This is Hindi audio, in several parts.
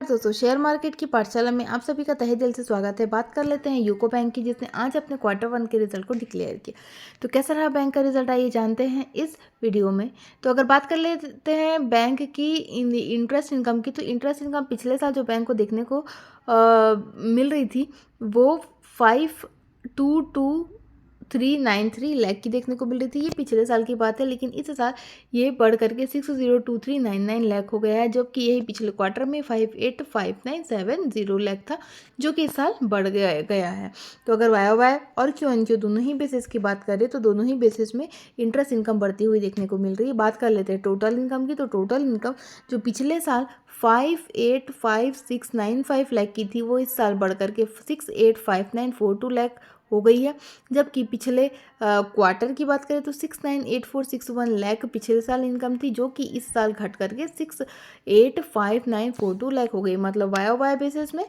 दोस्तों, शेयर मार्केट की पाठशाला में आप सभी का तहे दिल से स्वागत है। बात कर लेते हैं यूको बैंक की, जिसने आज अपने क्वार्टर वन के रिजल्ट को डिक्लेयर किया। तो कैसा रहा बैंक का रिजल्ट, आइए जानते हैं इस वीडियो में। तो अगर बात कर लेते हैं बैंक की इंटरेस्ट इनकम की, तो इंटरेस्ट इनकम पिछले साल जो बैंक को देखने को मिल रही थी वो 522393 लाख की देखने को मिल रही थी। ये पिछले साल की बात है, लेकिन इस साल ये बढ़ करके 602399 लाख हो गया है, जबकि यही पिछले क्वार्टर में 585970 लाख था, जो कि इस साल बढ़ गया है। तो अगर वाई और क्यू दोनों ही बेसिस की बात करें तो दोनों ही बेसिस में इंटरेस्ट इनकम बढ़ती हुई देखने को मिल रही है। बात कर लेते हैं टोटल इनकम की, तो टोटल इनकम जो पिछले साल 585695 लाख की थी, वो इस साल बढ़ करके 685942 लाख हो गई है। जबकि पिछले क्वार्टर की बात करें तो 698461 लाख पिछले साल इनकम थी, जो कि इस साल घट करके 685942 लाख हो गई। मतलब वाई बेसिस में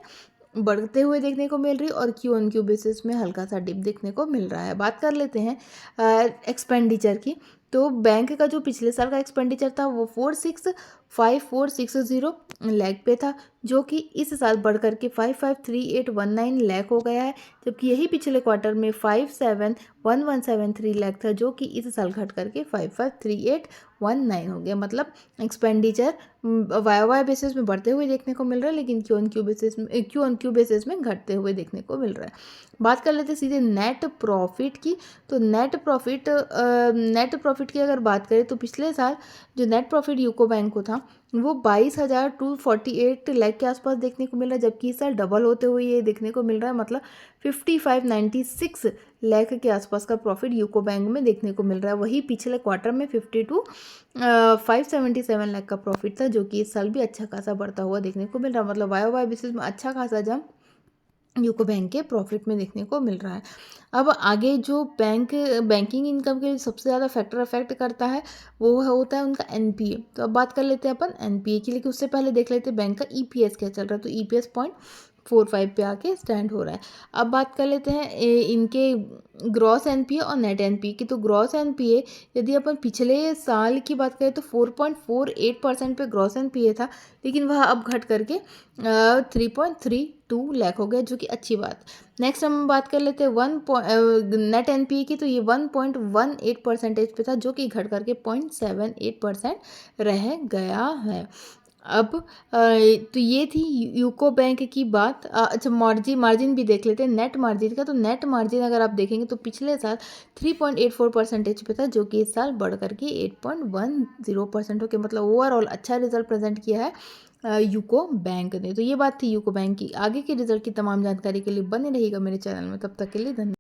बढ़ते हुए देखने को मिल रही और क्यू बेसिस में हल्का सा डिप देखने को मिल रहा है। बात कर लेते हैं एक्सपेंडिचर की, तो बैंक का जो पिछले साल का एक्सपेंडिचर था वो 465460 लाख पे था, जो कि इस साल बढ़ करके 553819 लाख हो गया है। जबकि यही पिछले क्वार्टर में 571173 लाख था, जो कि इस साल घट करके 553819 हो गया। मतलब एक्सपेंडिचर वाई बेसिस में बढ़ते हुए देखने को मिल रहा है, लेकिन क्यू बेसिस में घटते हुए देखने को मिल रहा है। बात कर लेते हैं सीधे नेट प्रॉफिट की, तो नेट प्रॉफिट की अगर बात करें तो पिछले साल जो नेट प्रॉफिट यूको बैंक को था वो 22,248 लाख के आसपास देखने को मिल रहा है, जबकि इस साल डबल होते हुए ये देखने को मिल रहा है। मतलब 5596 लाख के आसपास का प्रॉफिट यूको बैंक में देखने को मिल रहा है। वही पिछले क्वार्टर में 577 लाख का प्रॉफिट था, जो कि इस साल भी अच्छा खासा बढ़ता हुआ देखने को मिल रहा है। मतलब वाई बेसिस में अच्छा खासा जंप यूको बैंक के प्रॉफिट में देखने को मिल रहा है। अब आगे जो बैंकिंग इनकम के सबसे ज़्यादा फैक्टर अफेक्ट करता है वो होता है उनका एनपीए। तो अब बात कर लेते हैं अपन एनपीए की, लेकिन उससे पहले देख लेते हैं बैंक का ईपीएस क्या चल रहा है। तो ईपीएस 0.45 पे आके स्टैंड हो रहा है। अब बात कर लेते हैं इनके ग्रॉस एनपीए और नेट एनपीए की। तो ग्रॉस एनपीए यदि अपन पिछले साल की बात करें तो 4.48% पे ग्रॉस एनपीए था, लेकिन वह अब घट करके 3.32 लाख हो गया, जो कि अच्छी बात। नेक्स्ट हम बात कर लेते हैं नेट एनपीए की, तो ये 1.18% पे था, जो कि घट करके 0.78% रह गया है। अब तो ये थी यूको बैंक की बात। अच्छा, मार्जिन भी देख लेते हैं नेट मार्जिन का। तो नेट मार्जिन अगर आप देखेंगे तो पिछले साल 3.84% पे था, जो कि इस साल बढ़ करके 8.10% हो गया। मतलब ओवरऑल अच्छा रिजल्ट प्रेजेंट किया है यूको बैंक ने। तो ये बात थी यूको बैंक की। आगे के रिजल्ट की तमाम जानकारी के लिए बने रहिएगा मेरे चैनल में। तब तक के लिए धन्यवाद।